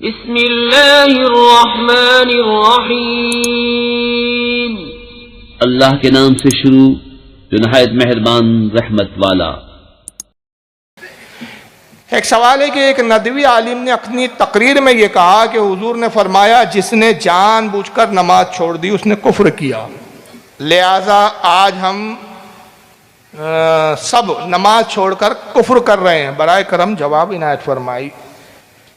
बिस्मिल्लाहिर्रहमानिर्रहीम। अल्लाह के नाम से शुरू जो नहायत मेहरबान रहमत वाला। एक सवाल है कि एक नदवी आलिम ने अपनी तकरीर में ये कहा कि हुजूर ने फरमाया जिसने जानबूझकर नमाज छोड़ दी उसने कुफ्र किया, लिहाजा आज हम सब नमाज छोड़कर कुफ्र कर रहे हैं। बराए करम जवाब इनायत फरमाई।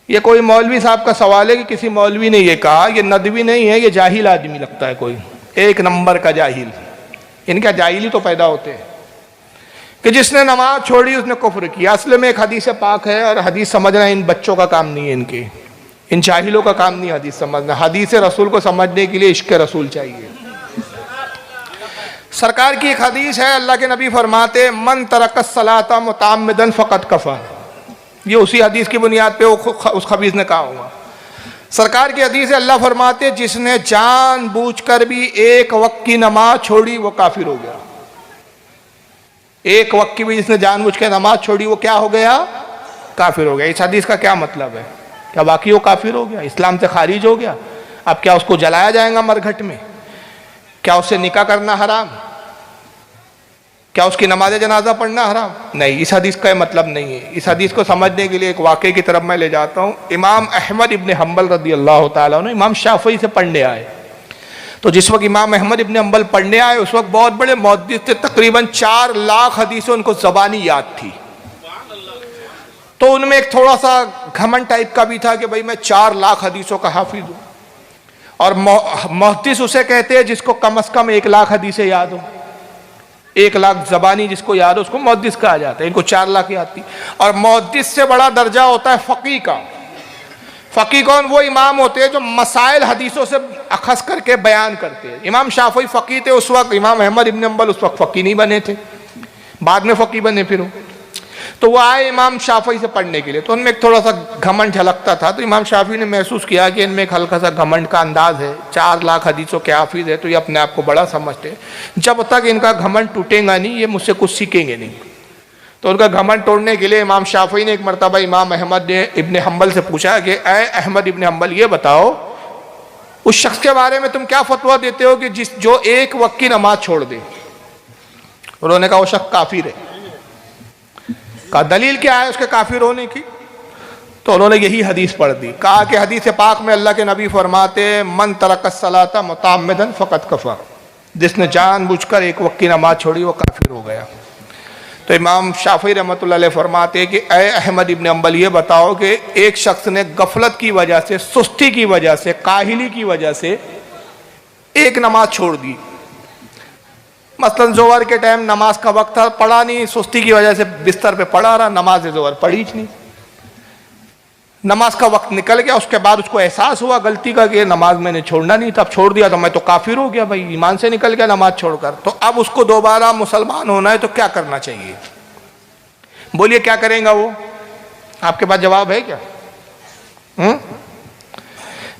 ये कोई मौलवी साहब का सवाल है कि किसी मौलवी ने ये कहा, ये नदवी नहीं है, ये जाहिल आदमी लगता है, कोई एक नंबर का जाहिल। इनका जाहिली तो पैदा होते हैं कि जिसने नमाज छोड़ी उसने कुफ्र किया। असल में एक हदीस पाक है और हदीस समझना इन बच्चों का काम नहीं है, इनके इन जाहिलों का काम नहीं हदीस समझना। हदीस रसूल को समझने के लिए इश्क रसूल चाहिए। सरकार की एक हदीस है, अल्लाह के नबी फरमाते मन तरकस सलाता मुताम्मिदन फ़क़त कफ़र। ये उसी हदीस की बुनियाद पे उस खबीस ने कहा होगा। सरकार की हदीस है, अल्लाह फरमाते जिसने जानबूझकर भी एक वक्त की नमाज छोड़ी वो काफिर हो गया। एक वक्त की भी जिसने जानबूझ के नमाज छोड़ी वो क्या हो गया? काफिर हो गया। इस हदीस का क्या मतलब है? क्या बाकी वो काफिर हो गया, इस्लाम से खारिज हो गया? अब क्या उसको जलाया जाएगा मरघट में? क्या उससे निकाह करना हराम? क्या उसकी नमाज जनाजा पढ़ना हराम? नहीं, इस हदीस का मतलब नहीं है। इस हदीस को समझने के लिए एक वाक़े की तरफ मैं ले जाता हूँ। इमाम अहमद इब्न हम्बल रदी अल्लाह ताला अन्हु इमाम शाफ़ी से पढ़ने आए। तो जिस वक्त इमाम अहमद इब्न हम्बल पढ़ने आए उस वक्त बहुत बड़े मुहद्दिस थे, तकरीबन 4 लाख हदीसें उनको ज़बानी याद थी। तो उनमें एक थोड़ा सा घमंड टाइप का भी था कि भाई मैं 4 लाख हदीसों का हाफिज हूँ। और मुहद्दिस उसे कहते हैं जिसको कम से कम 1 लाख हदीसें याद हो। 1 लाख ज़बानी जिसको याद हो उसको मुहद्दिस कहा जाता है। इनको 4 लाख याद थी। और मुहद्दिस से बड़ा दर्जा होता है फ़क़ीह का। फ़क़ीह कौन? वो इमाम होते हैं जो मसाइल हदीसों से अखज़ करके बयान करते हैं। इमाम शाफ़ी फ़क़ीह थे उस वक्त, इमाम अहमद इब्न हम्बल उस वक्त फ़क़ीह नहीं बने थे, बाद में फ़क़ीह बने फिर वो। तो वो आए इमाम शाफ़ी से पढ़ने के लिए। तो उनमें एक थोड़ा सा घमंड झलकता था। तो इमाम शाफ़ी ने महसूस किया कि इनमें एक हल्का सा घमंड का अंदाज़ है। 4 लाख हदीसों के हाफिज़ है तो ये अपने आप को बड़ा समझते हैं। जब तक इनका घमंड टूटेगा नहीं ये मुझसे कुछ सीखेंगे नहीं। तो उनका घमंड तोड़ने के लिए इमाम शाफ़ी ने एक मरतबा इमाम अहमद इब्न हम्बल से पूछा कि ऐ अहमद इब्न हम्बल ये बताओ उस शख्स के बारे में तुम क्या फतवा देते हो कि जो एक वक्त की नमाज छोड़ दे? उन्होंने कहा वो शख्स काफिर है। कहा दलील क्या है उसके काफिर होने की? तो उन्होंने यही हदीस पढ़ दी। कहा कि हदीस पाक में अल्लाह के नबी फरमाते मन तरकस सलाता मुताम्मिदन फ़क़त कफ़र। जिसने जानबूझकर एक वक्त की नमाज छोड़ी वो काफिर हो गया। तो इमाम शाफ़ी रहमतुल्लाह अलैह फरमाते कि ऐ अहमद इब्न हम्बल ये बताओ कि एक शख्स ने गफलत की वजह से, सुस्ती की वजह से, काहिली की वजह से एक नमाज छोड़ दी। मसलन जोहर के टाइम नमाज का वक्त था, पढ़ा नहीं, सुस्ती की वजह से बिस्तर पे पड़ा रहा, नमाज जोहर पढ़ी नहीं। नमाज का वक्त निकल गया, उसके बाद उसको एहसास हुआ गलती का कि नमाज मैंने छोड़ना नहीं था, अब छोड़ दिया तो मैं तो काफिर हो गया, भाई ईमान से निकल गया नमाज छोड़कर। तो अब उसको दोबारा मुसलमान होना है तो क्या करना चाहिए? बोलिए क्या करेगा वो? आपके पास जवाब है क्या?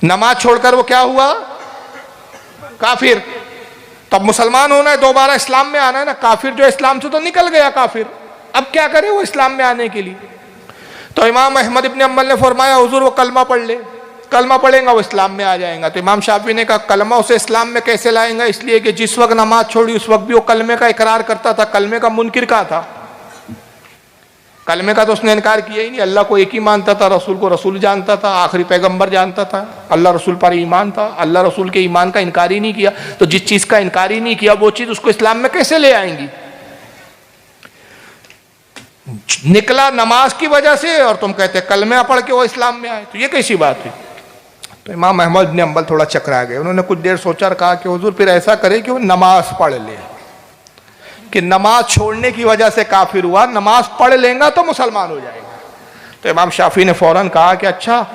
नमाज छोड़कर वो क्या हुआ? काफिर। तब मुसलमान होना है, दोबारा इस्लाम में आना है ना। काफिर जो इस्लाम से तो निकल गया काफिर, अब क्या करे वो इस्लाम में आने के लिए? तो इमाम अहमद इब्न हम्बल ने फरमाया हुजूर वो कलमा पढ़ ले, कलमा पढ़ेगा वो इस्लाम में आ जाएगा। तो इमाम शाफी ने कहा कलमा उसे इस्लाम में कैसे लाएगा? इसलिए कि जिस वक्त नमाज छोड़ी उस वक्त भी वो कलमे का इकरार करता था। कलमे का मुनकिर का था? कलमे का तो उसने इनकार किया ही नहीं। अल्लाह को एक ही मानता था, रसूल को रसूल जानता था, आखिरी पैगंबर जानता था, अल्लाह रसूल पर ईमान था, अल्लाह रसूल के ईमान का इनकार ही नहीं किया। तो जिस चीज़ का इनकार ही नहीं किया वो चीज़ उसको इस्लाम में कैसे ले आएंगी? निकला नमाज की वजह से और तुम कहते कलमा पढ़ के वो इस्लाम में आए, तो ये कैसी बात हुई? तो इमाम अहमद इब्न हम्बल थोड़ा चकरा गए। उन्होंने कुछ देर सोचा और कहा कि हुजूर फिर ऐसा करे कि वो नमाज पढ़ ले, कि नमाज छोड़ने की वजह से काफिर हुआ, नमाज पढ़ लेगा तो मुसलमान हो जाएगा। तो इमाम शाफी ने फौरन कहा कि अच्छा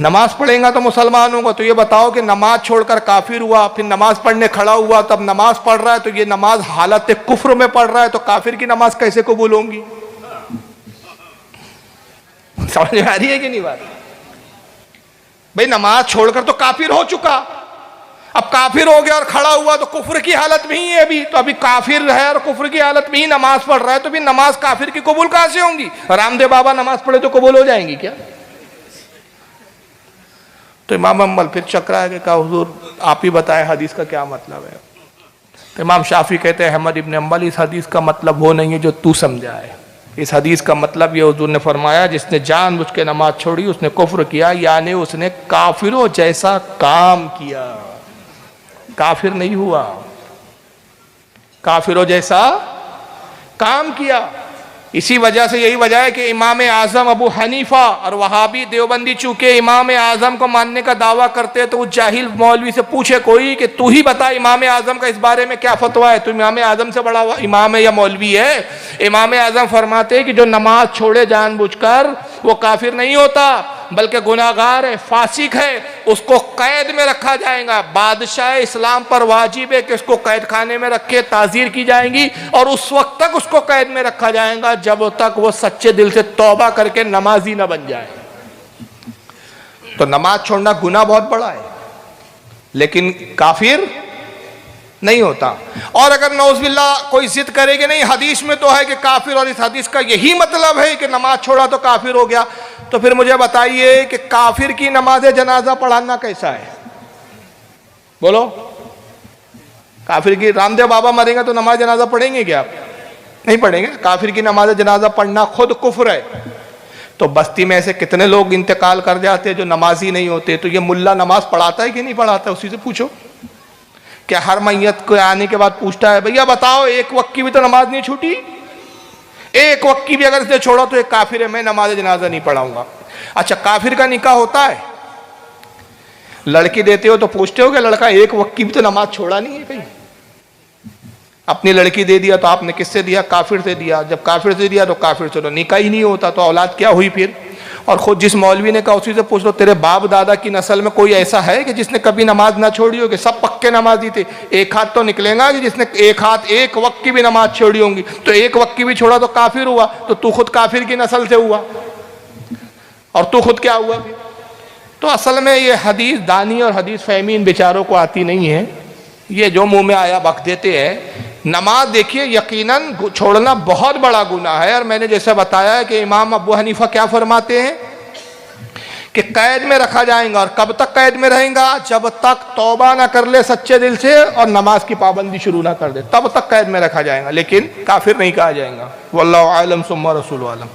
नमाज पढ़ेगा तो मुसलमान होगा, तो ये बताओ कि नमाज छोड़कर काफिर हुआ, फिर नमाज पढ़ने खड़ा हुआ, तब नमाज पढ़ रहा है, तो ये नमाज हालत कुफ्र में पढ़ रहा है, तो काफिर की नमाज कैसे कबूल होंगी? समझ में आ रही है कि नहीं बात? भाई नमाज छोड़कर तो काफिर हो चुका, अब काफिर हो गया और खड़ा हुआ तो कुफ्र की हालत में ही है अभी। तो अभी काफिर है और कुफ्र की हालत में ही नमाज पढ़ रहा है, तो भी नमाज काफिर की कबूल कहां से होंगी? रामदेव बाबा नमाज पढ़े तो कबूल हो जाएंगी क्या? तो इमाम अम्बल फिर चकरा है कि कहा हुजूर आप ही बताएं हदीस का क्या मतलब है। तो इमाम शाफी कहते हैं अहमद इब्न अम्बल इस हदीस का मतलब वो नहीं है जो तू समझा है। इस हदीस का मतलब ये हुजूर ने फरमाया जिसने जानबूझ के नमाज छोड़ी उसने कुफ्र किया, यानी उसने काफिरों जैसा काम किया। काफिर नहीं हुआ, काफिरों जैसा काम किया। इसी वजह से यही वजह है कि इमाम आजम अबू हनीफा और वहाबी देवबंदी चूंकि इमाम आजम को मानने का दावा करते हैं, तो उस जाहिल मौलवी से पूछे कोई कि तू ही बता इमाम आजम का इस बारे में क्या फतवा है, तू इमाम आजम से बड़ा हुआ इमाम है या मौलवी है। इमाम आजम फरमाते हैं कि जो नमाज छोड़े जानबूझकर वो काफिर नहीं होता बल्कि गुनाहगार है, फासिक है, उसको कैद में रखा जाएगा। बादशाह इस्लाम पर वाजिब है कि उसको कैद खाने में रखे, ताज़ीर की जाएंगी और उस वक्त तक उसको कैद में रखा जाएगा जब तक वो सच्चे दिल से तौबा करके नमाजी न बन जाए। तो नमाज छोड़ना गुनाह बहुत बड़ा है लेकिन काफिर नहीं होता। और अगर नौज़बिल्लाह कोई जिद करेगी नहीं हदीस में तो है कि काफिर और इस हदीस का यही मतलब है कि नमाज छोड़ा तो काफिर हो गया, तो फिर मुझे बताइए कि काफिर की नमाज जनाजा पढ़ाना कैसा है? बोलो, काफिर की रामदेव बाबा मरेंगे तो नमाज जनाजा पढ़ेंगे क्या आप? नहीं पढ़ेंगे। काफिर की नमाज जनाजा पढ़ना खुद कुफ्र है। तो बस्ती में ऐसे कितने लोग इंतकाल कर जाते हैं जो नमाजी नहीं होते, तो ये मुल्ला नमाज पढ़ाता है कि नहीं पढ़ाता? उसी से पूछो। क्या हर मैयत को आने के बाद पूछता है भैया बताओ एक वक्त की भी तो नमाज नहीं छूटी, एक वक्त की भी अगर इसने छोड़ा तो एक काफिर है, मैं नमाज जनाजा नहीं पढ़ाऊंगा। अच्छा, काफिर का निकाह होता है, लड़की देते हो तो पूछते हो कि लड़का एक वक्त की भी तो नमाज छोड़ा नहीं है कहीं? अपनी लड़की दे दिया तो आपने किससे दिया? काफिर से दिया। जब काफिर से दिया तो काफिर से तो निकाह ही नहीं होता, तो औलाद क्या हुई फिर? और खुद जिस मौलवी ने कहा उसी से पूछ लो तेरे बाप दादा की नस्ल में कोई ऐसा है कि जिसने कभी नमाज ना छोड़ी हो? कि सब पक्के नमाजी थे। एक हाथ तो निकलेगा कि जिसने एक हाथ एक वक्त की भी नमाज छोड़ी होंगी, तो एक वक्त की भी छोड़ा तो काफिर हुआ। तो तू खुद काफिर की नस्ल से हुआ और तू खुद क्या हुआ फिर? तो असल में ये हदीस दानी और हदीस फहमी इन बेचारों को आती नहीं है, ये जो मुंह में आया बक देते हैं। नमाज देखिए यकीनन छोड़ना बहुत बड़ा गुनाह है। और मैंने जैसे बताया है कि इमाम अबू हनीफा क्या फरमाते हैं कि कैद में रखा जाएगा। और कब तक कैद में रहेगा? जब तक तौबा ना कर ले सच्चे दिल से और नमाज की पाबंदी शुरू ना कर दे, तब तक कैद में रखा जाएगा, लेकिन काफिर नहीं कहा जाएगा। वल्लाहु आलम सुम्मा रसूलु आलम।